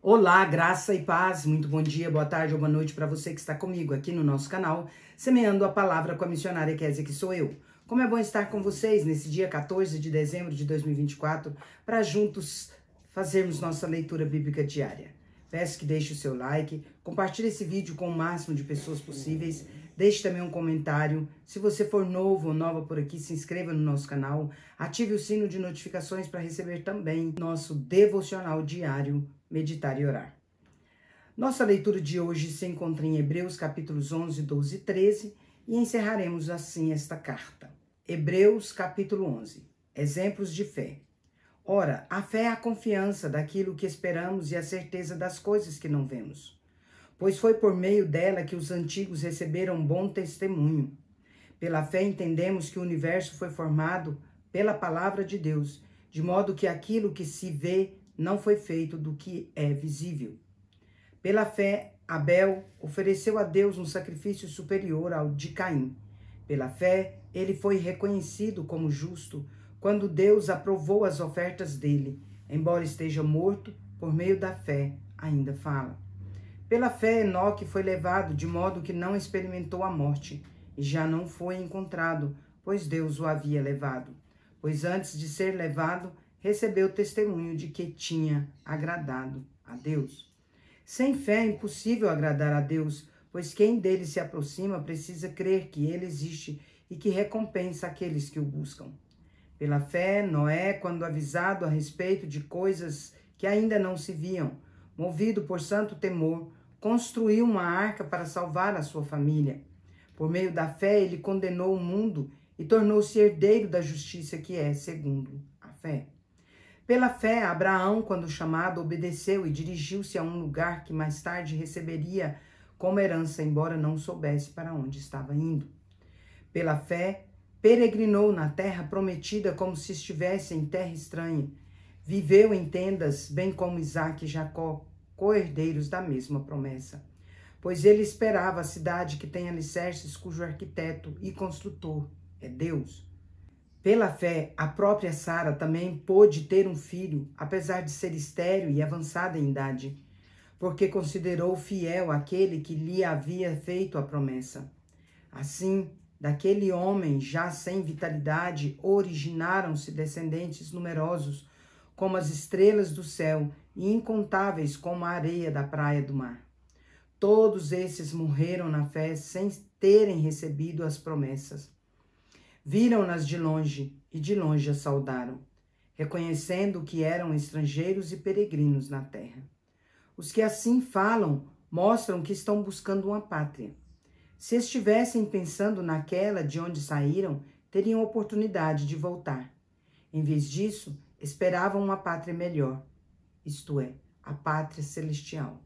Olá, graça e paz, muito bom dia, boa tarde ou boa noite para você que está comigo aqui no nosso canal, Semeando a Palavra com a missionária Kézia, que sou eu. Como é bom estar com vocês nesse dia 14 de dezembro de 2024, para juntos fazermos nossa leitura bíblica diária. Peço que deixe o seu like, compartilhe esse vídeo com o máximo de pessoas possíveis, deixe também um comentário. Se você for novo ou nova por aqui, se inscreva no nosso canal, ative o sino de notificações para receber também nosso devocional diário, meditar e orar. Nossa leitura de hoje se encontra em Hebreus capítulos 11, 12 e 13 e encerraremos assim esta carta. Hebreus capítulo 11. Exemplos de fé. Ora, a fé é a confiança daquilo que esperamos e a certeza das coisas que não vemos. Pois foi por meio dela que os antigos receberam bom testemunho. Pela fé entendemos que o universo foi formado pela palavra de Deus, de modo que aquilo que se vê não foi feito do que é visível. Pela fé, Abel ofereceu a Deus um sacrifício superior ao de Caim. Pela fé, ele foi reconhecido como justo quando Deus aprovou as ofertas dele. Embora esteja morto, por meio da fé, ainda fala. Pela fé, Enoque foi levado de modo que não experimentou a morte, e já não foi encontrado, pois Deus o havia levado. Pois antes de ser levado, recebeu testemunho de que tinha agradado a Deus. Sem fé é impossível agradar a Deus, pois quem dele se aproxima precisa crer que ele existe e que recompensa aqueles que o buscam. Pela fé, Noé, quando avisado a respeito de coisas que ainda não se viam, movido por santo temor, construiu uma arca para salvar a sua família. Por meio da fé, ele condenou o mundo e tornou-se herdeiro da justiça que é segundo a fé. Pela fé, Abraão, quando chamado, obedeceu e dirigiu-se a um lugar que mais tarde receberia como herança, embora não soubesse para onde estava indo. Pela fé, peregrinou na terra prometida como se estivesse em terra estranha. Viveu em tendas, bem como Isaque e Jacó, co-herdeiros da mesma promessa. Pois ele esperava a cidade que tem alicerces, cujo arquiteto e construtor é Deus. Pela fé, a própria Sara também pôde ter um filho, apesar de ser estéril e avançada em idade, porque considerou fiel aquele que lhe havia feito a promessa. Assim, daquele homem já sem vitalidade, originaram-se descendentes numerosos, como as estrelas do céu, e incontáveis como a areia da praia do mar. Todos esses morreram na fé sem terem recebido as promessas. Viram-nas de longe e de longe as saudaram, reconhecendo que eram estrangeiros e peregrinos na terra. Os que assim falam mostram que estão buscando uma pátria. Se estivessem pensando naquela de onde saíram, teriam oportunidade de voltar. Em vez disso, esperavam uma pátria melhor, isto é, a pátria celestial.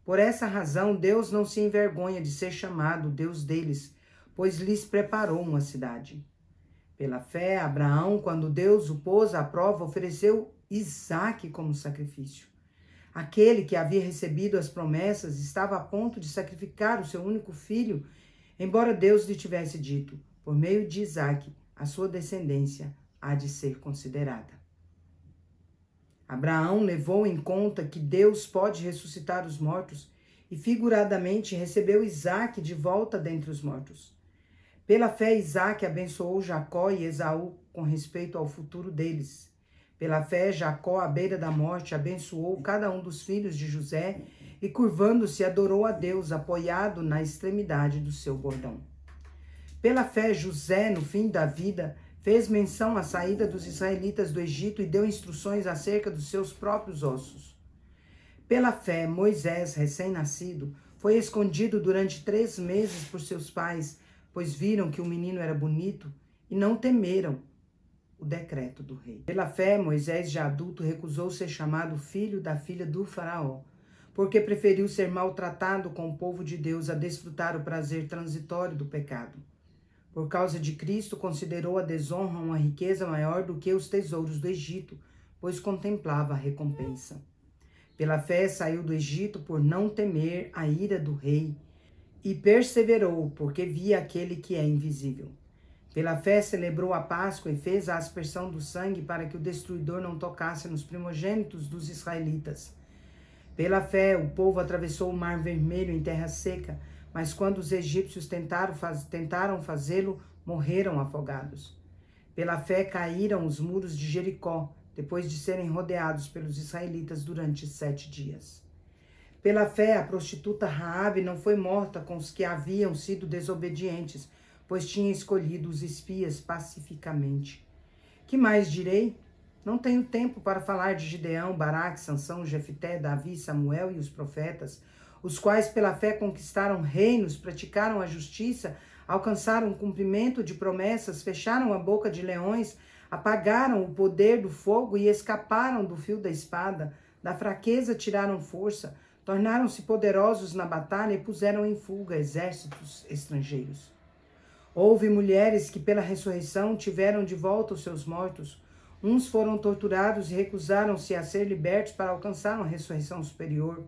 Por essa razão, Deus não se envergonha de ser chamado Deus deles, pois lhes preparou uma cidade. Pela fé, Abraão, quando Deus o pôs à prova, ofereceu Isaque como sacrifício. Aquele que havia recebido as promessas estava a ponto de sacrificar o seu único filho, embora Deus lhe tivesse dito, por meio de Isaque, a sua descendência há de ser considerada. Abraão levou em conta que Deus pode ressuscitar os mortos e figuradamente recebeu Isaque de volta dentre os mortos. Pela fé, Isaque abençoou Jacó e Esaú com respeito ao futuro deles. Pela fé, Jacó, à beira da morte, abençoou cada um dos filhos de José e, curvando-se, adorou a Deus, apoiado na extremidade do seu bordão. Pela fé, José, no fim da vida, fez menção à saída dos israelitas do Egito e deu instruções acerca dos seus próprios ossos. Pela fé, Moisés, recém-nascido, foi escondido durante 3 meses por seus pais, pois viram que o menino era bonito e não temeram o decreto do rei. Pela fé, Moisés, já adulto, recusou ser chamado filho da filha do faraó, porque preferiu ser maltratado com o povo de Deus a desfrutar o prazer transitório do pecado. Por causa de Cristo, considerou a desonra uma riqueza maior do que os tesouros do Egito, pois contemplava a recompensa. Pela fé, saiu do Egito por não temer a ira do rei, e perseverou, porque via aquele que é invisível. Pela fé celebrou a Páscoa e fez a aspersão do sangue para que o destruidor não tocasse nos primogênitos dos israelitas. Pela fé, o povo atravessou o Mar Vermelho em terra seca, mas quando os egípcios tentaram fazê-lo, morreram afogados. Pela fé, caíram os muros de Jericó, depois de serem rodeados pelos israelitas durante 7 dias. Pela fé, a prostituta Raabe não foi morta com os que haviam sido desobedientes, pois tinha escolhido os espias pacificamente. Que mais direi? Não tenho tempo para falar de Gideão, Baraque, Sansão, Jefté, Davi, Samuel e os profetas, os quais pela fé conquistaram reinos, praticaram a justiça, alcançaram o cumprimento de promessas, fecharam a boca de leões, apagaram o poder do fogo e escaparam do fio da espada, da fraqueza tiraram força, tornaram-se poderosos na batalha e puseram em fuga exércitos estrangeiros. Houve mulheres que pela ressurreição tiveram de volta os seus mortos. Uns foram torturados e recusaram-se a ser libertos para alcançar uma ressurreição superior.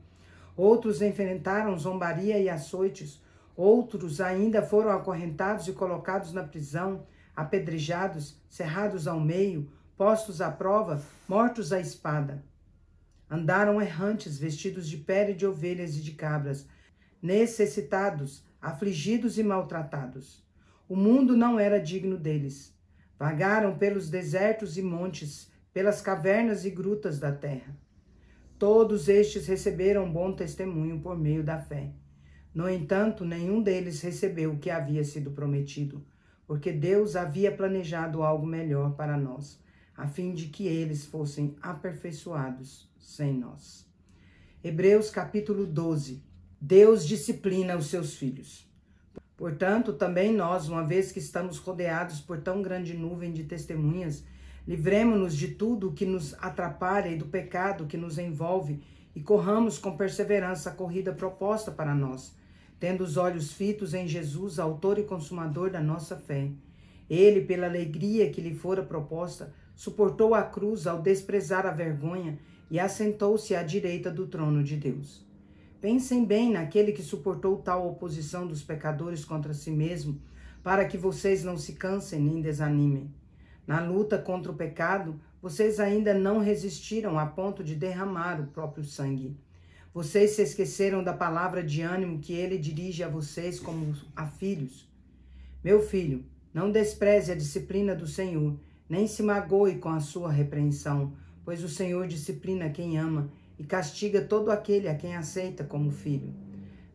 Outros enfrentaram zombaria e açoites. Outros ainda foram acorrentados e colocados na prisão, apedrejados, cerrados ao meio, postos à prova, mortos à espada. Andaram errantes, vestidos de pele de ovelhas e de cabras, necessitados, afligidos e maltratados. O mundo não era digno deles. Vagaram pelos desertos e montes, pelas cavernas e grutas da terra. Todos estes receberam bom testemunho por meio da fé. No entanto, nenhum deles recebeu o que havia sido prometido, porque Deus havia planejado algo melhor para nós, a fim de que eles fossem aperfeiçoados sem nós. Hebreus capítulo 12. Deus disciplina os seus filhos. Portanto, também nós, uma vez que estamos rodeados por tão grande nuvem de testemunhas, livremo-nos de tudo o que nos atrapalha e do pecado que nos envolve e corramos com perseverança a corrida proposta para nós, tendo os olhos fitos em Jesus, autor e consumador da nossa fé. Ele, pela alegria que lhe fora proposta, suportou a cruz ao desprezar a vergonha e assentou-se à direita do trono de Deus. Pensem bem naquele que suportou tal oposição dos pecadores contra si mesmo, para que vocês não se cansem nem desanimem. Na luta contra o pecado, vocês ainda não resistiram a ponto de derramar o próprio sangue. Vocês se esqueceram da palavra de ânimo que ele dirige a vocês como a filhos. Meu filho, não despreze a disciplina do Senhor, nem se magoe com a sua repreensão, pois o Senhor disciplina quem ama e castiga todo aquele a quem aceita como filho.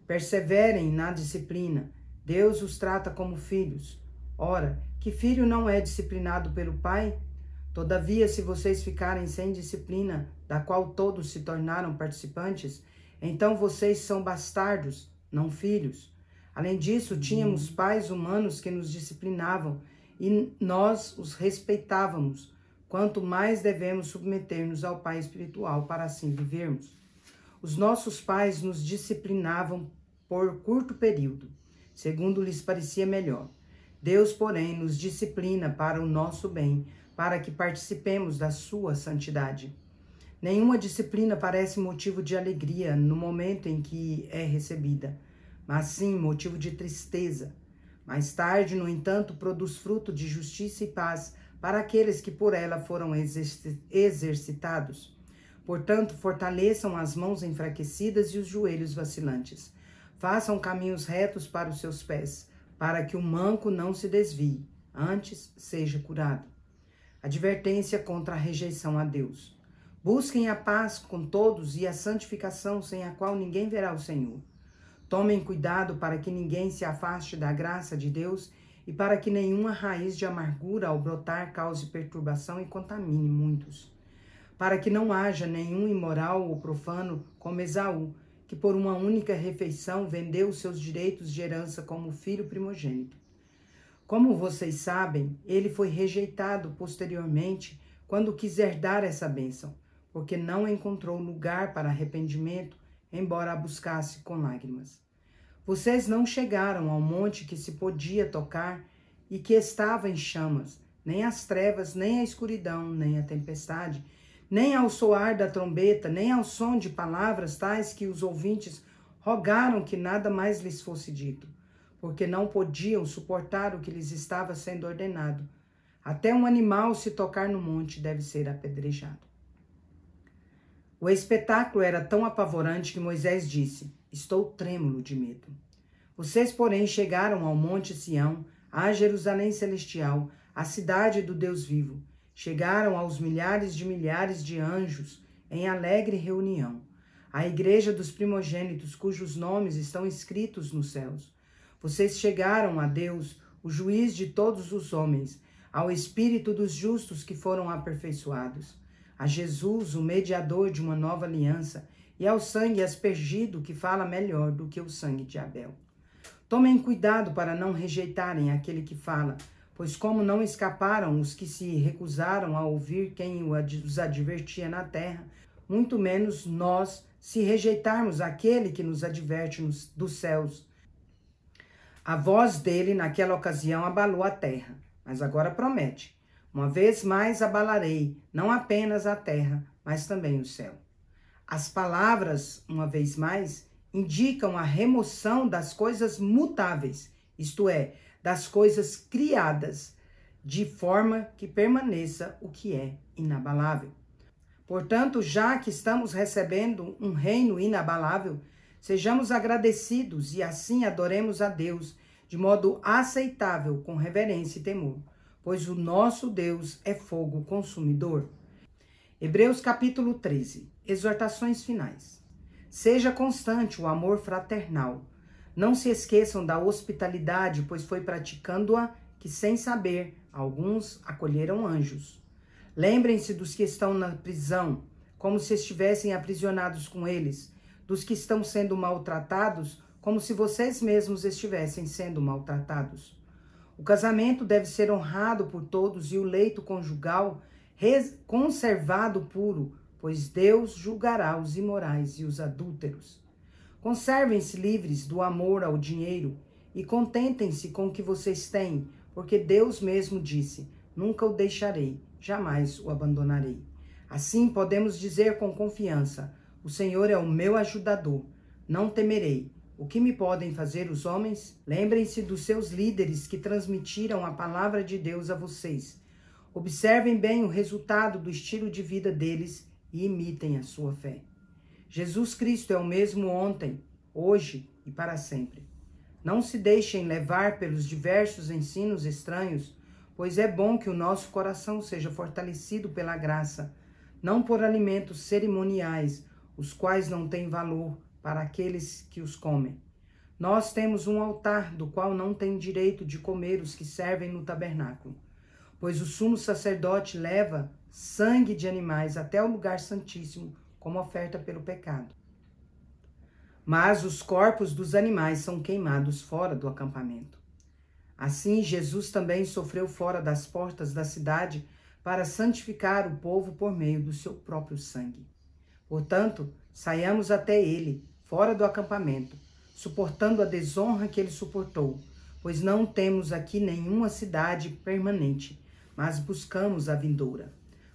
Perseverem na disciplina. Deus os trata como filhos. Ora, que filho não é disciplinado pelo pai? Todavia, se vocês ficarem sem disciplina, da qual todos se tornaram participantes, então vocês são bastardos, não filhos. Além disso, tínhamos pais humanos que nos disciplinavam e nós os respeitávamos. Quanto mais devemos submeter-nos ao Pai espiritual para assim vivermos. Os nossos pais nos disciplinavam por curto período, segundo lhes parecia melhor. Deus, porém, nos disciplina para o nosso bem, para que participemos da sua santidade. Nenhuma disciplina parece motivo de alegria no momento em que é recebida, mas sim motivo de tristeza. Mais tarde, no entanto, produz fruto de justiça e paz para aqueles que por ela foram exercitados. Portanto, fortaleçam as mãos enfraquecidas e os joelhos vacilantes. Façam caminhos retos para os seus pés, para que o manco não se desvie, antes seja curado. Advertência contra a rejeição a Deus. Busquem a paz com todos e a santificação, sem a qual ninguém verá o Senhor. Tomem cuidado para que ninguém se afaste da graça de Deus e para que nenhuma raiz de amargura ao brotar cause perturbação e contamine muitos. Para que não haja nenhum imoral ou profano como Esaú, que por uma única refeição vendeu os seus direitos de herança como filho primogênito. Como vocês sabem, ele foi rejeitado posteriormente quando quis herdar essa bênção, porque não encontrou lugar para arrependimento, embora a buscasse com lágrimas. Vocês não chegaram ao monte que se podia tocar e que estava em chamas, nem as trevas, nem a escuridão, nem a tempestade, nem ao soar da trombeta, nem ao som de palavras tais que os ouvintes rogaram que nada mais lhes fosse dito, porque não podiam suportar o que lhes estava sendo ordenado. Até um animal se tocar no monte deve ser apedrejado. O espetáculo era tão apavorante que Moisés disse: "Estou trêmulo de medo." Vocês, porém, chegaram ao monte Sião, à Jerusalém celestial, à cidade do Deus vivo. Chegaram aos milhares de anjos em alegre reunião, à igreja dos primogênitos, cujos nomes estão escritos nos céus. Vocês chegaram a Deus, o juiz de todos os homens, ao Espírito dos justos que foram aperfeiçoados, a Jesus, o mediador de uma nova aliança, e ao sangue aspergido que fala melhor do que o sangue de Abel. Tomem cuidado para não rejeitarem aquele que fala, pois como não escaparam os que se recusaram a ouvir quem os advertia na terra, muito menos nós, se rejeitarmos aquele que nos adverte dos céus. A voz dele, naquela ocasião, abalou a terra, mas agora promete: uma vez mais abalarei, não apenas a terra, mas também o céu. As palavras, uma vez mais, indicam a remoção das coisas mutáveis, isto é, das coisas criadas, de forma que permaneça o que é inabalável. Portanto, já que estamos recebendo um reino inabalável, sejamos agradecidos e assim adoremos a Deus de modo aceitável, com reverência e temor, pois o nosso Deus é fogo consumidor. Hebreus capítulo 13, exortações finais. Seja constante o amor fraternal. Não se esqueçam da hospitalidade, pois foi praticando-a que, sem saber, alguns acolheram anjos. Lembrem-se dos que estão na prisão, como se estivessem aprisionados com eles, dos que estão sendo maltratados, como se vocês mesmos estivessem sendo maltratados. O casamento deve ser honrado por todos e o leito conjugal conservado puro, pois Deus julgará os imorais e os adúlteros. Conservem-se livres do amor ao dinheiro e contentem-se com o que vocês têm, porque Deus mesmo disse: nunca o deixarei, jamais o abandonarei. Assim podemos dizer com confiança: o Senhor é o meu ajudador, não temerei. O que me podem fazer os homens? Lembrem-se dos seus líderes que transmitiram a palavra de Deus a vocês. Observem bem o resultado do estilo de vida deles e imitem a sua fé. Jesus Cristo é o mesmo ontem, hoje e para sempre. Não se deixem levar pelos diversos ensinos estranhos, pois é bom que o nosso coração seja fortalecido pela graça, não por alimentos cerimoniais, os quais não têm valor para aqueles que os comem. Nós temos um altar do qual não têm direito de comer os que servem no tabernáculo, pois o sumo sacerdote leva sangue de animais até o lugar santíssimo como oferta pelo pecado. Mas os corpos dos animais são queimados fora do acampamento. Assim, Jesus também sofreu fora das portas da cidade para santificar o povo por meio do seu próprio sangue. Portanto, saiamos até ele, fora do acampamento, suportando a desonra que ele suportou, pois não temos aqui nenhuma cidade permanente, mas buscamos a vindoura.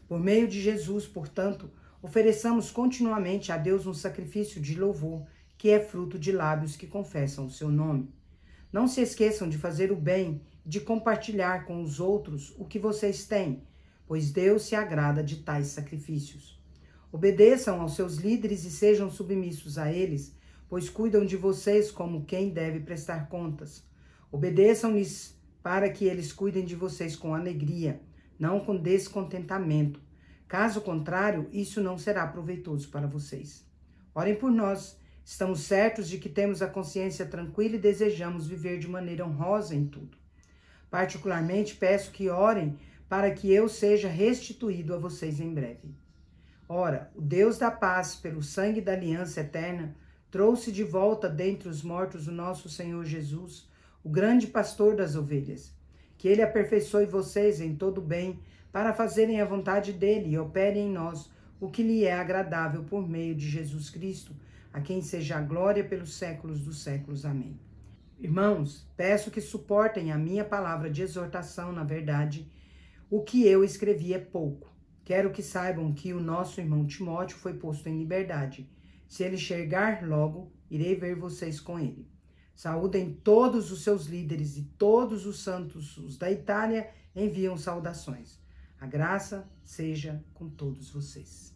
Por meio de Jesus, portanto, ofereçamos continuamente a Deus um sacrifício de louvor, que é fruto de lábios que confessam o seu nome. Não se esqueçam de fazer o bem e de compartilhar com os outros o que vocês têm, pois Deus se agrada de tais sacrifícios. Obedeçam aos seus líderes e sejam submissos a eles, pois cuidam de vocês como quem deve prestar contas. Obedeçam-lhes para que eles cuidem de vocês com alegria, não com descontentamento. Caso contrário, isso não será proveitoso para vocês. Orem por nós. Estamos certos de que temos a consciência tranquila e desejamos viver de maneira honrosa em tudo. Particularmente, peço que orem para que eu seja restituído a vocês em breve. Ora, o Deus da paz, pelo sangue da aliança eterna, trouxe de volta dentre os mortos o nosso Senhor Jesus, o grande pastor das ovelhas. Que ele aperfeiçoe vocês em todo bem, para fazerem a vontade dele e operem em nós o que lhe é agradável por meio de Jesus Cristo, a quem seja a glória pelos séculos dos séculos. Amém. Irmãos, peço que suportem a minha palavra de exortação, na verdade, o que eu escrevi é pouco. Quero que saibam que o nosso irmão Timóteo foi posto em liberdade. Se ele chegar logo, irei ver vocês com ele. Saúdem todos os seus líderes e todos os santos, os da Itália, enviam saudações. A graça seja com todos vocês.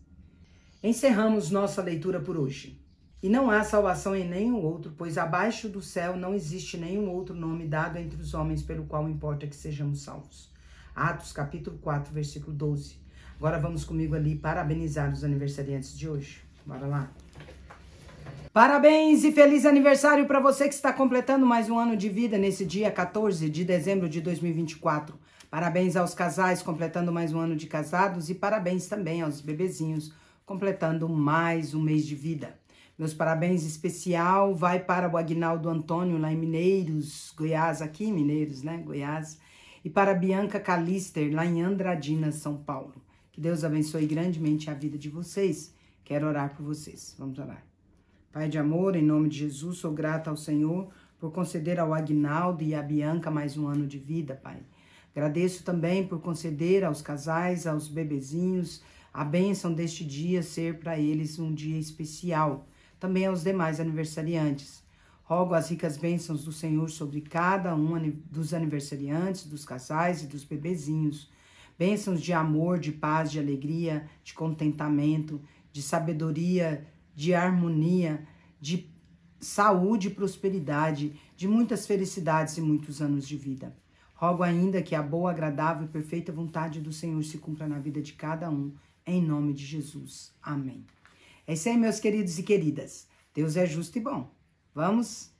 Encerramos nossa leitura por hoje. E não há salvação em nenhum outro, pois abaixo do céu não existe nenhum outro nome dado entre os homens pelo qual importa que sejamos salvos. Atos capítulo 4, versículo 12. Agora vamos comigo ali parabenizar os aniversariantes de hoje. Bora lá. Parabéns e feliz aniversário para você que está completando mais um ano de vida nesse dia 14 de dezembro de 2024. Parabéns aos casais completando mais um ano de casados e parabéns também aos bebezinhos completando mais um mês de vida. Meus parabéns especial vai para o Aguinaldo Antônio lá em Mineiros, Goiás, aqui em Mineiros, né, Goiás, e para a Bianca Calister lá em Andradina, São Paulo. Que Deus abençoe grandemente a vida de vocês. Quero orar por vocês. Vamos orar. Pai de amor, em nome de Jesus, sou grata ao Senhor por conceder ao Aguinaldo e à Bianca mais um ano de vida, Pai. Agradeço também por conceder aos casais, aos bebezinhos, a bênção deste dia ser para eles um dia especial. Também aos demais aniversariantes. Rogo as ricas bênçãos do Senhor sobre cada um dos aniversariantes, dos casais e dos bebezinhos. Bênçãos de amor, de paz, de alegria, de contentamento, de sabedoria, de harmonia, de saúde e prosperidade, de muitas felicidades e muitos anos de vida. Rogo ainda que a boa, agradável e perfeita vontade do Senhor se cumpra na vida de cada um, em nome de Jesus. Amém. É isso aí, meus queridos e queridas. Deus é justo e bom. Vamos